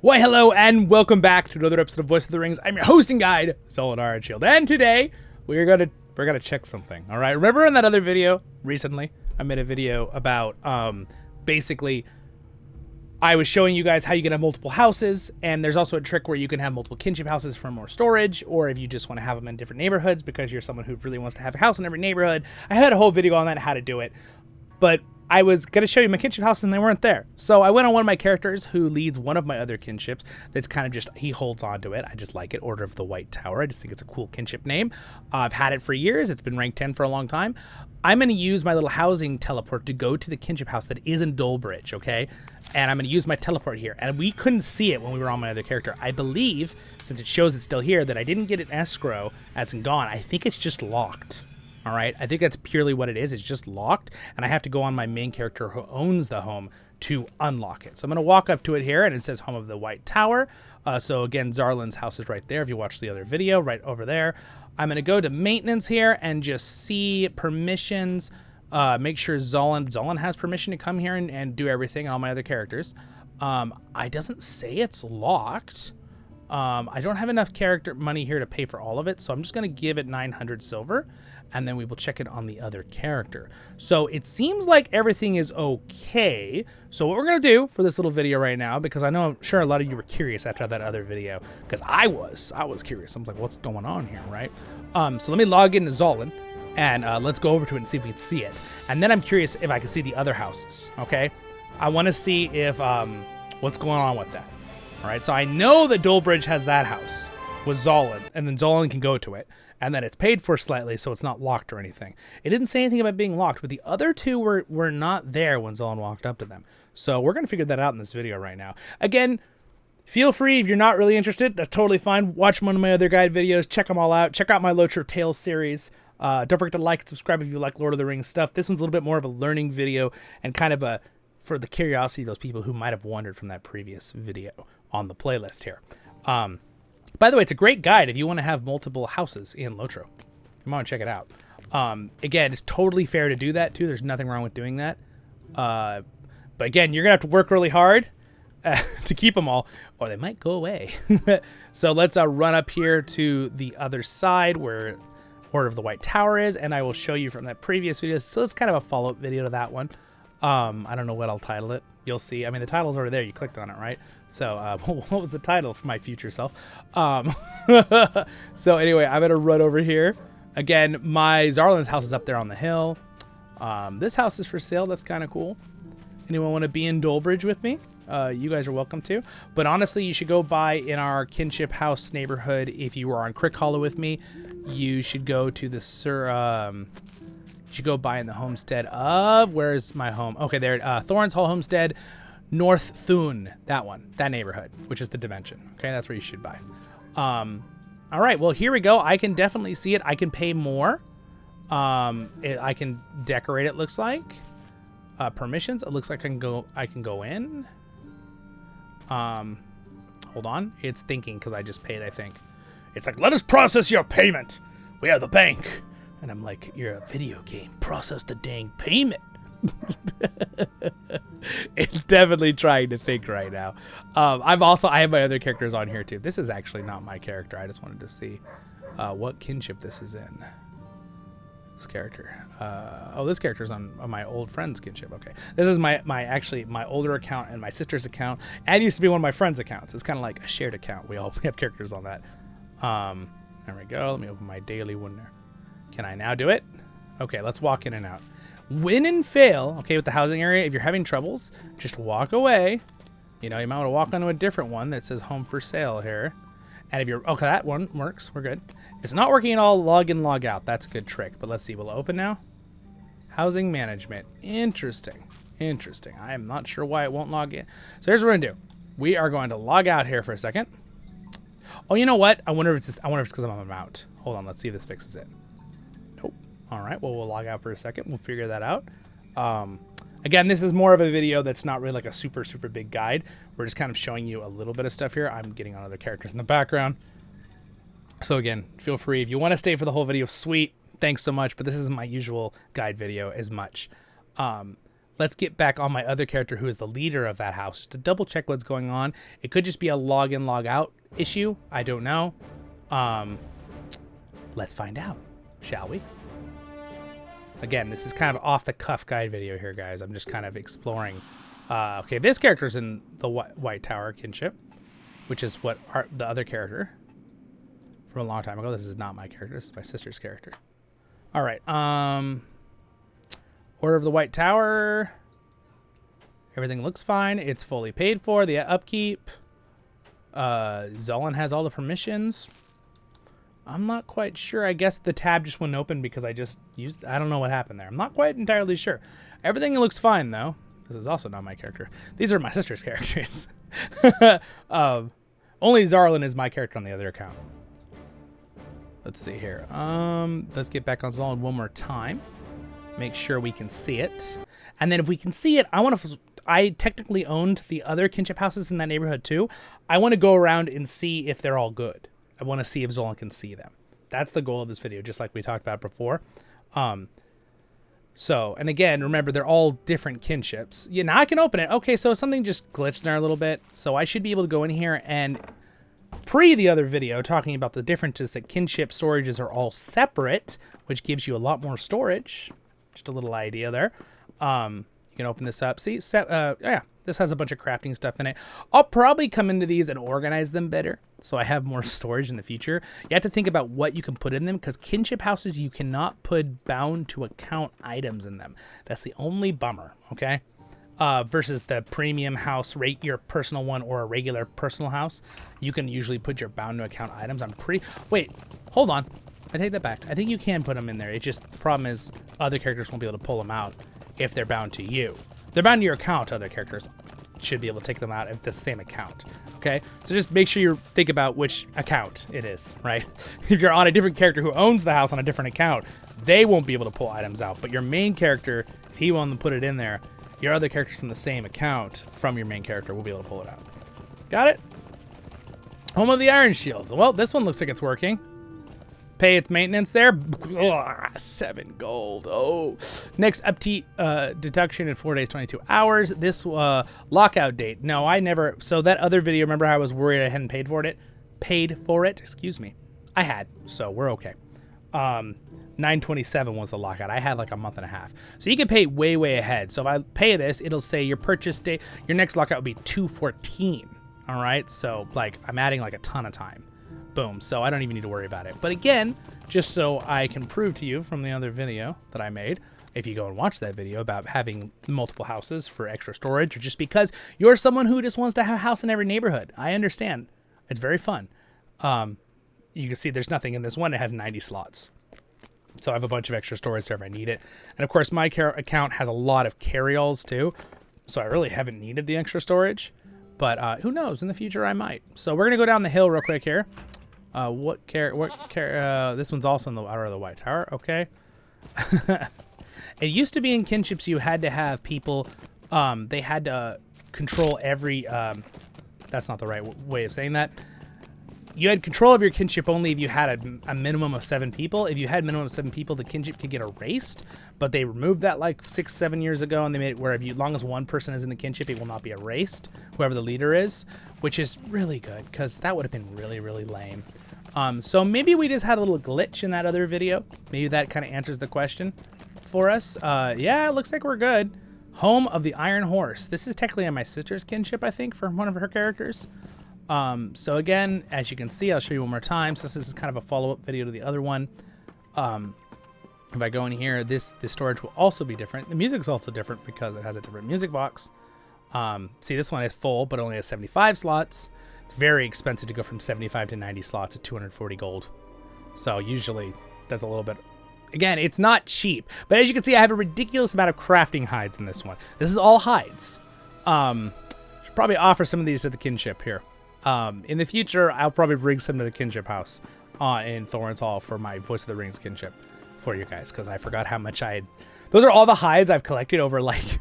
Why, hello, and welcome back to another episode of Voice of the Rings. I'm your host and guide, Zollin Ironshield, and today we're gonna check something. All right, remember in that other video recently, I made a video about basically I was showing you guys how you can have multiple houses, and there's also a trick where you can have multiple kinship houses for more storage, or if you just want to have them in different neighborhoods because you're someone who really wants to have a house in every neighborhood. I had a whole video on that, how to do it, but I was going to show you my kinship house and they weren't there. So I went on one of my characters who leads one of my other kinships that's kind of just, he holds on to it. I just like it, Order of the White Tower. I just think it's a cool kinship name. I've had it for years. It's been ranked 10 for a long time. I'm going to use my little housing teleport to go to the kinship house that is in Dolbridge, okay? And I'm going to use my teleport here. And we couldn't see it when we were on my other character. I believe, since it shows it's still here, that I didn't get an escrow as in gone. I think it's just locked. All right, I think that's purely what it is. It's just locked, and I have to go on my main character who owns the home to unlock it. So I'm going to walk up to it here, and it says Home of the White Tower. So again, Zarlin's house is right there. If you watch the other video, right over there. I'm going to go to maintenance here and just see permissions. Make sure Zollin has permission to come here and do everything, and all my other characters. I doesn't say it's locked. I don't have enough character money here to pay for all of it, so I'm just going to give it 900 silver, and then we will check it on the other character. So it seems like everything is okay. So what we're going to do for this little video right now, because I know I'm sure a lot of you were curious after that other video, because I was curious. I was like, what's going on here, right? So let me log into Zollin, and let's go over to it and see if we can see it. And then I'm curious if I can see the other houses, okay? I want to see if what's going on with that. All right, so I know that Dolbridge has that house with Zollin, and then Zollin can go to it, and then it's paid for slightly, so it's not locked or anything. It didn't say anything about being locked, but the other two were not there when Zollin walked up to them. So we're going to figure that out in this video right now. Again, feel free, if you're not really interested, that's totally fine. Watch one of my other guide videos. Check them all out. Check out my LOTRO Tales series. Don't forget to like and subscribe if you like Lord of the Rings stuff. This one's a little bit more of a learning video and kind of a for the curiosity of those people who might have wondered from that previous video on the playlist here. By the way, it's a great guide if you want to have multiple houses in LOTRO. You want to check it out. Again, it's totally fair to do that too. There's nothing wrong with doing that. But again, you're going to have to work really hard to keep them all, or they might go away. So let's run up here to the other side where Order of the White Tower is, and I will show you from that previous video. So it's kind of a follow-up video to that one. I don't know what I'll title it. You'll see. I mean, the title's already there. You clicked on it, right? So what was the title for my future self? So anyway, I'm going to run over here. Again, my Zarlin's house is up there on the hill. This house is for sale. That's kind of cool. Anyone want to be in Dolbridge with me? You guys are welcome to. But honestly, you should go buy in our kinship house neighborhood. If you were on CrickHollow with me, you should go to the you should go buy in the homestead of, where's my home? Okay, there, Thorns Hall Homestead, North Thun, that neighborhood, which is the dimension. Okay, that's where you should buy. All right, well, here we go. I can definitely see it. I can pay more. I can decorate it, looks like. Permissions, it looks like I can go in. Hold on, it's thinking because I just paid, I think. It's like, let us process your payment. We have the bank. And I'm like, you're a video game. Process the dang payment. It's definitely trying to think right now. I have my other characters on here too. This is actually not my character. I just wanted to see what kinship this is in. This character. This character's on my old friend's kinship. Okay. This is my older account and my sister's account. And it used to be one of my friend's accounts. It's kind of like a shared account. We all have characters on that. There we go. Let me open my daily one there. Can I now do it? Okay, let's walk in and out. Win and fail, okay, with the housing area, if you're having troubles, just walk away. You know, you might want to walk onto a different one that says home for sale here. And if you're, okay, that one works, we're good. If it's not working at all, log in, log out. That's a good trick, but let's see, will it open now? Housing management, interesting. I am not sure why it won't log in. So here's what we're gonna do. We are going to log out here for a second. Oh, you know what? I wonder if it's because I'm out. Hold on, let's see if this fixes it. All right, well, we'll log out for a second. We'll figure that out. Again, this is more of a video that's not really like a super big guide. We're just kind of showing you a little bit of stuff here. I'm getting on other characters in the background. So again, feel free. If you want to stay for the whole video, sweet. Thanks so much. But this is my usual guide video as much. let's get back on my other character who is the leader of that house just to double check what's going on. It could just be a log in, log out issue. I don't know. Let's find out, shall we? Again, this is kind of off the cuff guide video here, guys. I'm just kind of exploring. Okay, this character's in the White Tower kinship, which is what the other character from a long time ago. This is not my character. This is my sister's character. All right. Order of the White Tower. Everything looks fine. It's fully paid for. The upkeep. Zollin has all the permissions. I'm not quite sure. I guess the tab just wouldn't open because I just used... I don't know what happened there. I'm not quite entirely sure. Everything looks fine, though. This is also not my character. These are my sister's characters. Only Zollin is my character on the other account. Let's see here. Let's get back on Zollin one more time. Make sure we can see it. And then if we can see it, I technically owned the other kinship houses in that neighborhood too. I want to go around and see if they're all good. I want to see if Zollin can see them. That's the goal of this video, just like we talked about before. So, and again, remember, they're all different kinships. Yeah, now I can open it. Okay, so something just glitched there a little bit. So I should be able to go in here and the other video talking about the differences that kinship storages are all separate, which gives you a lot more storage. Just a little idea there. You can open this up. See, yeah, this has a bunch of crafting stuff in it. I'll probably come into these and organize them better so I have more storage in the future. You have to think about what you can put in them because kinship houses, you cannot put bound to account items in them. That's the only bummer, okay? Versus the premium house, your personal one or a regular personal house, you can usually put your bound to account items. Wait, hold on. I take that back. I think you can put them in there. It just, the problem is other characters won't be able to pull them out if they're bound to you. They're bound to your account. Other characters should be able to take them out if it's the same account. Okay, so just make sure you think about which account it is, right? If you're on a different character who owns the house on a different account, they won't be able to pull items out. But your main character, if he wanted to put it in there, your other characters from the same account from your main character will be able to pull it out. Got it? Home of the Ironshield. Well, this one looks like it's working. Pay its maintenance there. Ugh, 7 gold. Oh. Next upkeep deduction in 4 days, 22 hours. This lockout date. No, I never. So that other video, remember how I was worried I hadn't paid for it? Excuse me. I had. So we're okay. 9/27 was the lockout. I had like a month and a half. So you can pay way, way ahead. So if I pay this, it'll say your purchase date, your next lockout will be 2/14. All right. So like I'm adding like a ton of time. Boom. So I don't even need to worry about it. But again, just so I can prove to you from the other video that I made, if you go and watch that video about having multiple houses for extra storage, or just because you're someone who just wants to have a house in every neighborhood. I understand. It's very fun. You can see there's nothing in this one. It has 90 slots. So I have a bunch of extra storage there if I need it. And of course, my account has a lot of carry-alls too. So I really haven't needed the extra storage. But who knows? In the future, I might. So we're going to go down the hill real quick here. This one's also in the Order of the White Tower. Okay. It used to be in kinships you had to have people, they had to control every, that's not the right way of saying that. You had control of your kinship only if you had a minimum of 7 people. If you had a minimum of 7 people, the kinship could get erased. But they removed that like 6-7 years ago, and they made it where as long as one person is in the kinship, it will not be erased, whoever the leader is, which is really good because that would have been really, really lame. So maybe we just had a little glitch in that other video. Maybe that kind of answers the question for us. Yeah, it looks like we're good. Home of the Iron Horse. This is technically on my sister's kinship, I think, for one of her characters. So again, as you can see, I'll show you one more time. So this is kind of a follow-up video to the other one. If I go in here, the storage will also be different. The music's also different because it has a different music box. See, this one is full, but only has 75 slots. It's very expensive to go from 75 to 90 slots at 240 gold. So usually that's a little bit... Again, it's not cheap. But as you can see, I have a ridiculous amount of crafting hides in this one. This is all hides. Should probably offer some of these to the kinship here. In the future, I'll probably bring some to the kinship house in Thorin's Hall for my Voice of the Rings kinship for you guys, because I forgot how much I had. Those are all the hides I've collected over, like,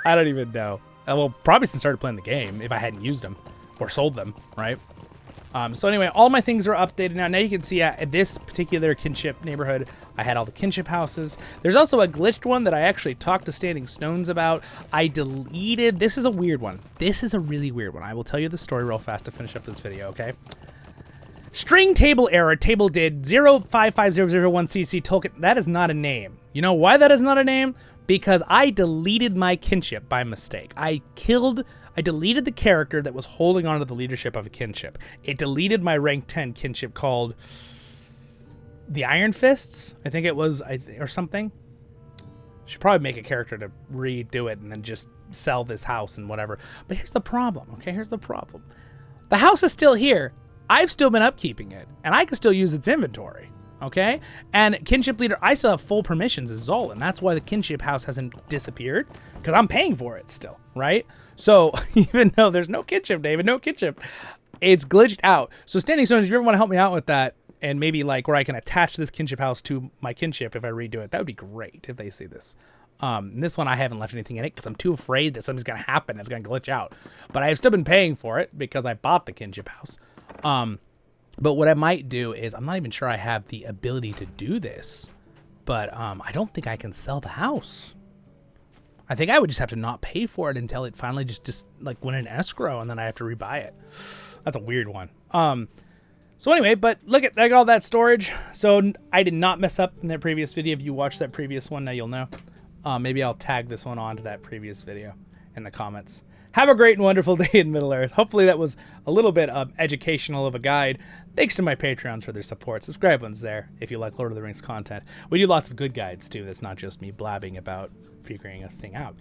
I don't even know. Well, probably since I started playing the game, if I hadn't used them or sold them, right? So anyway, all my things are updated now. Now you can see at this particular kinship neighborhood, I had all the kinship houses. There's also a glitched one that I actually talked to Standing Stones about. I deleted, this is a weird one. This is a really weird one. I will tell you the story real fast to finish up this video, okay? String table error, table did 055001cc Tolkien. That is not a name. You know why that is not a name? Because I deleted my kinship by mistake. I deleted the character that was holding on to the leadership of a kinship. It deleted my rank 10 kinship called the Iron Fists, I think it was, or something. Should probably make a character to redo it and then just sell this house and whatever. But here's the problem, okay? Here's the problem. The house is still here. I've still been upkeeping it, and I can still use its inventory, okay? And kinship leader, I still have full permissions as Zollin. That's why the kinship house hasn't disappeared, because I'm paying for it still, right? So even though there's no kinship, David, no kinship, it's glitched out. So Standing Stones, if you ever want to help me out with that, and maybe like where I can attach this kinship house to my kinship if I redo it, that would be great if they see this. This one I haven't left anything in it because I'm too afraid that something's gonna happen. It's gonna glitch out. But I've still been paying for it because I bought the kinship house. But what I might do is, I'm not even sure I have the ability to do this, but I don't think I can sell the house. I think I would just have to not pay for it until it finally just like went in escrow, and then I have to rebuy it. That's a weird one. So anyway, but look at all that storage. So I did not mess up in that previous video. If you watched that previous one, now you'll know. Maybe I'll tag this one on to that previous video in the comments. Have a great and wonderful day in Middle-earth. Hopefully that was a little bit educational of a guide. Thanks to my Patreons for their support. Subscribe once there if you like Lord of the Rings content. We do lots of good guides too. That's not just me blabbing about figuring a thing out.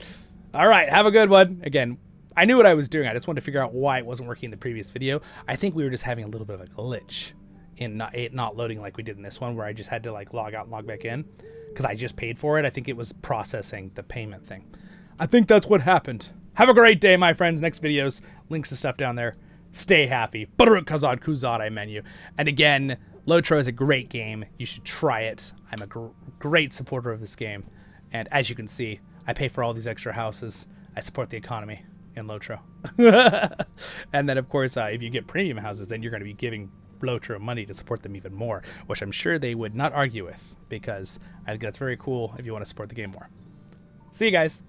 All right, have a good one. Again, I knew what I was doing. I just wanted to figure out why it wasn't working in the previous video. I think we were just having a little bit of a glitch in it not loading like we did in this one, where I just had to like log out and log back in because I just paid for it. I think it was processing the payment thing. I think that's what happened. Have a great day, my friends. Next videos, links to stuff down there. Stay happy. Baruk Kazad Kuzad menu. And again, LOTRO is a great game. You should try it. I'm a great supporter of this game. And as you can see, I pay for all these extra houses. I support the economy in LOTRO. And then, of course, if you get premium houses, then you're going to be giving LOTRO money to support them even more, which I'm sure they would not argue with, because I think that's very cool if you want to support the game more. See you guys.